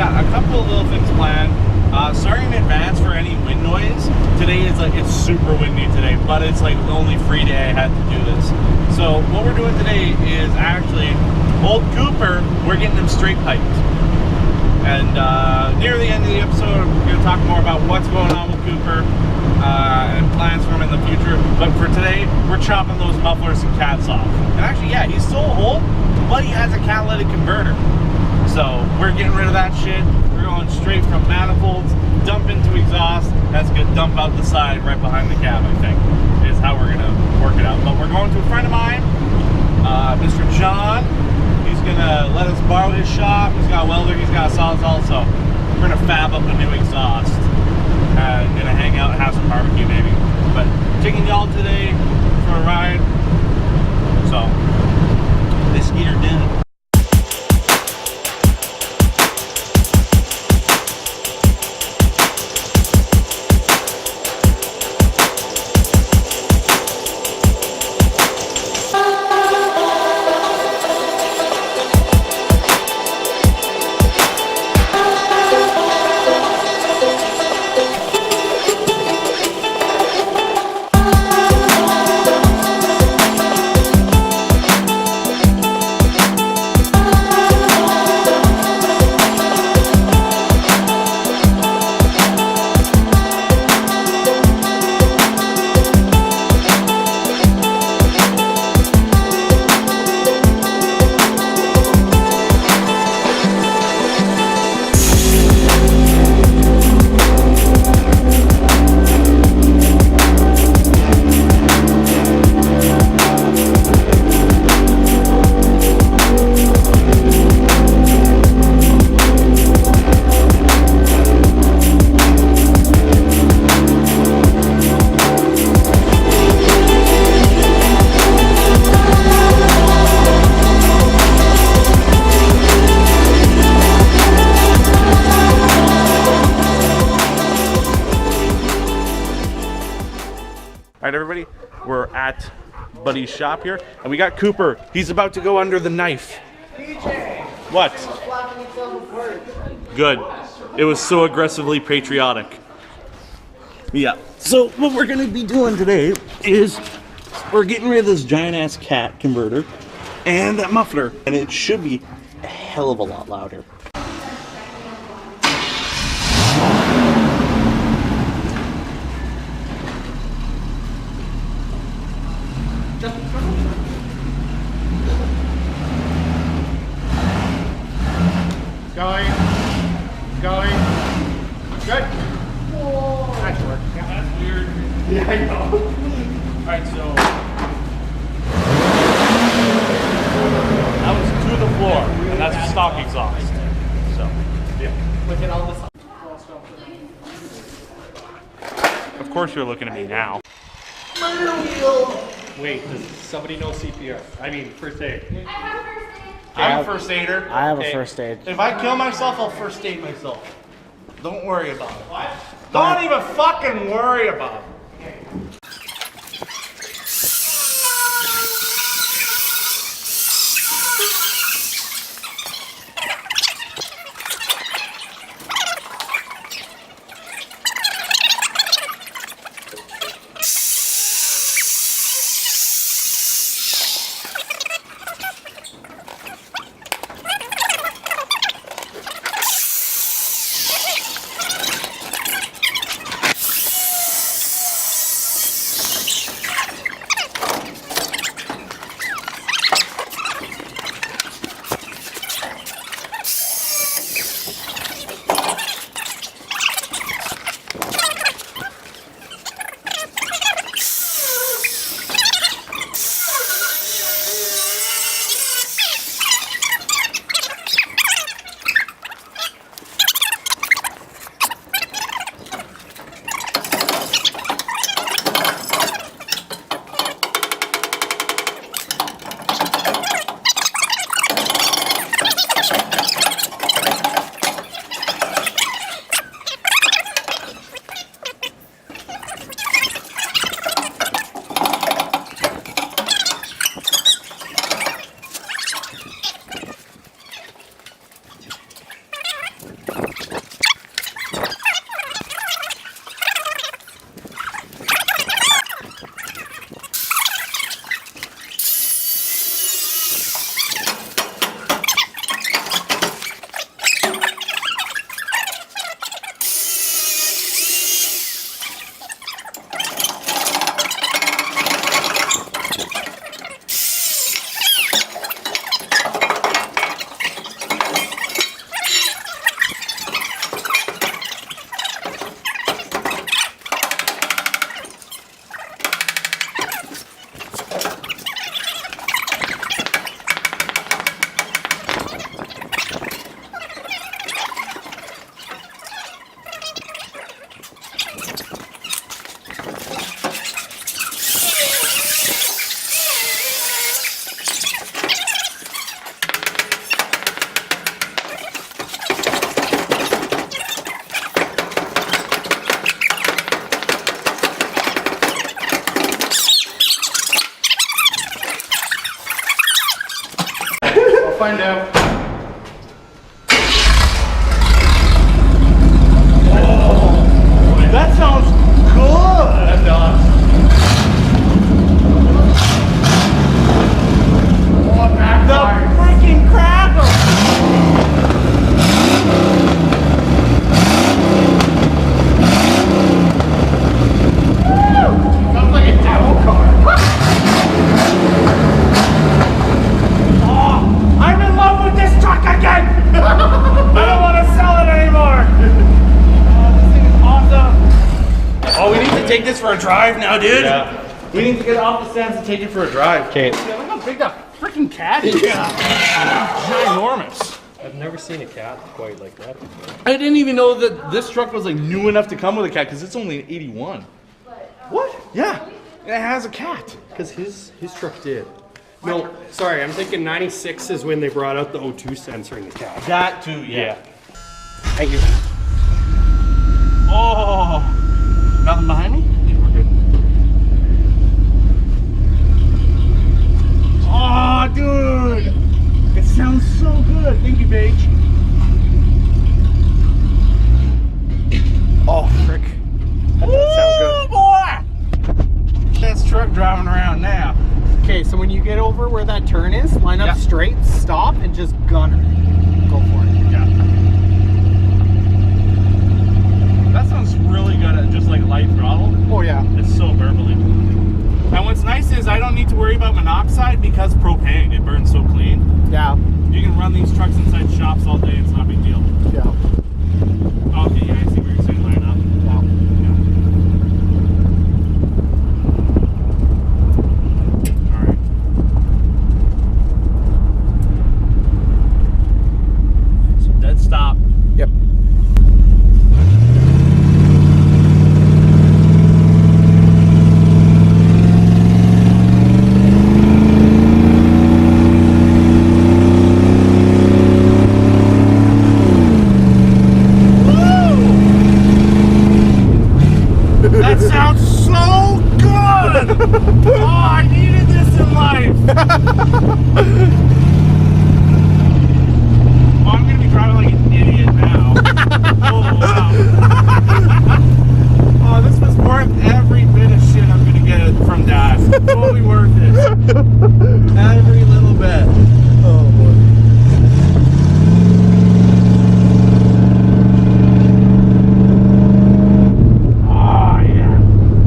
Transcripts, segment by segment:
got a couple of little things planned. Starting in advance for any wind noise. Today is like, it's super windy today, but it's like the only free day I had to do this. So what we're doing today is actually, old Cooper, we're getting him straight piped. And near the end of the episode, we're going to talk more about what's going on with Cooper and plans for him in the future. But for today, we're chopping those mufflers and cats off. And actually, yeah, he's still old, but he has a catalytic converter. So we're getting rid of that shit. We're going straight from manifolds, dump into exhaust. That's going to dump out the side right behind the cab, I think, is how we're going to work it out. But we're going to a friend of mine, Mr. John. He's going to let us borrow his shop. He's got a welder, he's got a sawzall, so we're going to fab up a new exhaust. Going to hang out and have some barbecue maybe. But taking y'all today for a ride. So, this gear did. Alright everybody, we're at Buddy's shop here, and we got Cooper. He's about to go under the knife. DJ! What? Good. It was so aggressively patriotic. Yeah. So what we're gonna be doing today is we're getting rid of this giant ass cat converter and that muffler, and it should be a hell of a lot louder. Going. Good. Whoa. That should work. Yeah, that's weird. Yeah, I know. Alright, so that was to the floor, and that's stock exhaust. So, yeah. Look at all this. Of course you're looking at me now. Wait, does somebody know CPR? I mean, first aid. I'm a first aider. I have a first aid. If I kill myself, I'll first aid myself. Don't worry about it. What? Don't even fucking worry about it. find out. Oh, that sounds good. That does. Oh, backfire. The freaking crackle. Sounds like a demo car. Oh, I'm in love with this truck again. I don't want to sell it anymore. Oh, this thing is awesome. Oh, we need to take this for a drive now, dude. Yeah. We need to get off the stands and take it for a drive. Okay. Yeah, look how big that freaking cat is. Ginormous. I've never seen a cat quite like that before. I didn't even know that this truck was like new enough to come with a cat because it's only an 81. What? Yeah, it has a cat. Because his truck did. No, sorry, I'm thinking 96 is when they brought out the O2 sensor in the cat. That too, yeah. Thank you. Oh, nothing behind me? Oh, dude, it sounds so good. Thank you, Paige. Oh, frick. That does sound Boy! That's truck driving around now. good. Okay, so when you get over where that turn is, line up straight, stop, and just Gunnar. Go for it. Yeah. That sounds really good at just like light throttle. Oh, yeah. It's so burbly. And what's nice is I don't need to worry about monoxide because propane, it burns so clean. Yeah. You can run these trucks inside shops all day, it's not a big deal. Yeah. Okay, yeah, I see where you're saying line up. Yeah. Alright. So dead stop. Yep. That sounds so good! Oh, I needed this in life! Oh, I'm gonna be driving like an idiot now. Oh, wow. Oh, this was worth every bit of shit I'm gonna get from Dad. Totally worth it. Every little bit. Oh, boy.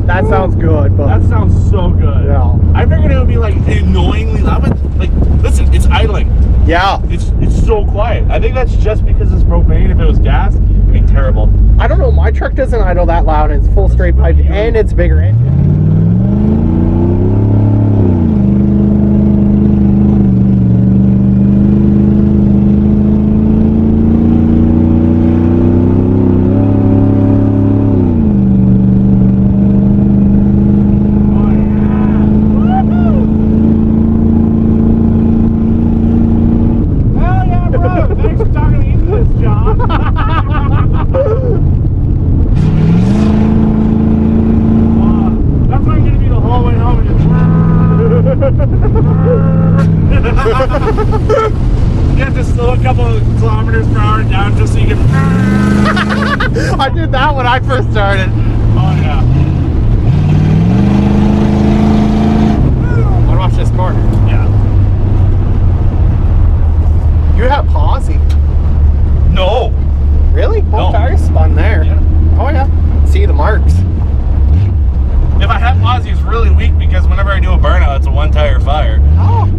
That sounds good, but That sounds so good. Yeah. I figured it would be like annoyingly loud, but like, listen, it's idling. yeah. It's so quiet. I think that's just because it's propane. If it was gas, it'd be terrible. I don't know, my truck doesn't idle that loud, and it's full straight pipe, and it's bigger engine. You have to slow a couple of kilometers per hour down just so you can. I did that when I first started. Oh yeah. I watch this corner. Yeah. You have pausing. No. Really? Both No. tires spun there. Yeah. Oh yeah. See the marks. If I have Aussie, it's really weak because whenever I do a burnout, it's a one tire fire. Oh.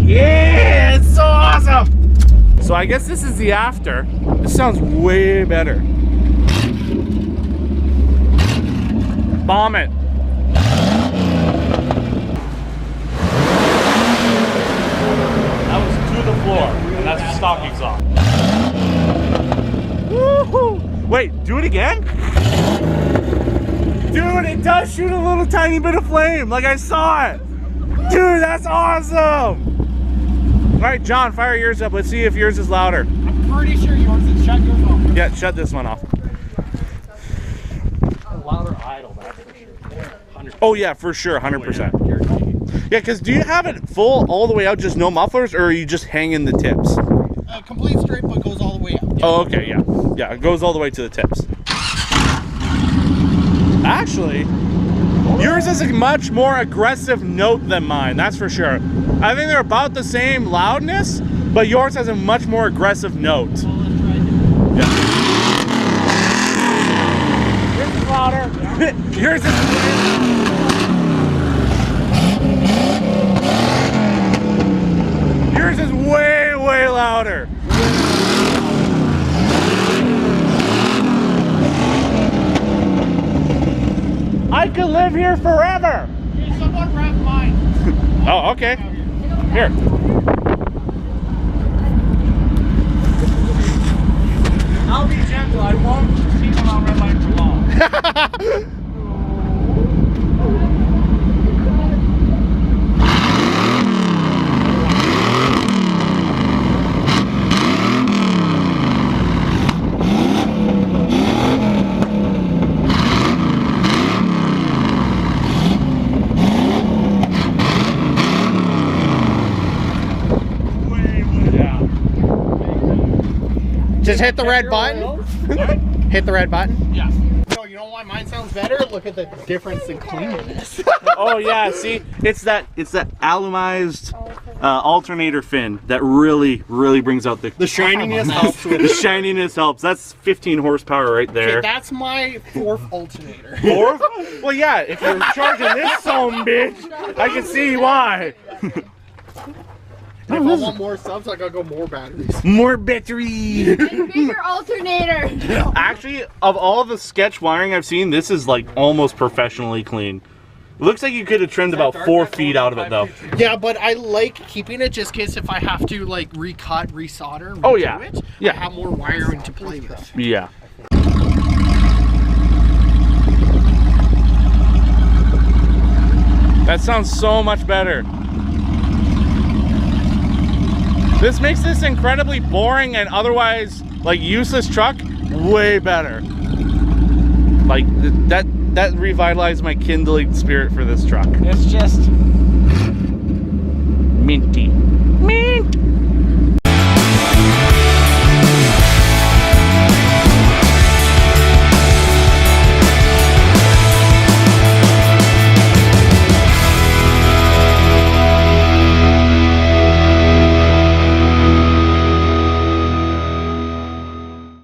Yeah, it's so awesome. So I guess this is the after. This sounds way better. Bomb it. That was to the floor, and that's stock exhaust. Woohoo! Wait, do it again? Dude, it does shoot a little tiny bit of flame, like I saw it. Dude, that's awesome! All right, John, fire yours up. Let's see if yours is louder. I'm pretty sure yours is. Shut yours off. Yeah, shut this one off. Louder idle, that's for sure. 100%. Oh yeah, for sure, 100%. Yeah, because do you have it full all the way out, just no mufflers, or are you just hanging the tips? Complete straight, but goes all the way up. Yeah. Oh, okay, yeah. Yeah, it goes all the way to the tips. Actually, yours is a much more aggressive note than mine, that's for sure. I think they're about the same loudness, but yours has a much more aggressive note. Well, let's try it. Yeah. Yours is louder. Yours is... Yours is way, way louder. I could live here forever. Hey, someone wrap mine. Oh, okay. Here. I'll be gentle. I won't keep them on red light for long. Just hit the red button. Hit the red button. Yeah. No, you know why mine sounds better? Look at the difference in cleanness. Oh yeah, see, it's that alumized alternator fin that really brings out the shininess helps with the shininess helps. That's 15 horsepower right there. Okay, that's my 4th alternator. 4th? Well, yeah, if you're charging this son bitch, I can see why. If I want more subs, I gotta go more batteries. More battery. And bigger alternator. Actually, of all the sketch wiring I've seen, this is like almost professionally clean. It looks like you could have trimmed about 4 feet out of it though. Yeah, but I like keeping it just in case if I have to like recut, resolder, oh yeah, it, yeah, I have more wiring to play with. Yeah. That sounds so much better. This makes this incredibly boring and otherwise like useless truck way better. Like that revitalized my kindling spirit for this truck. It's just minty. Mint.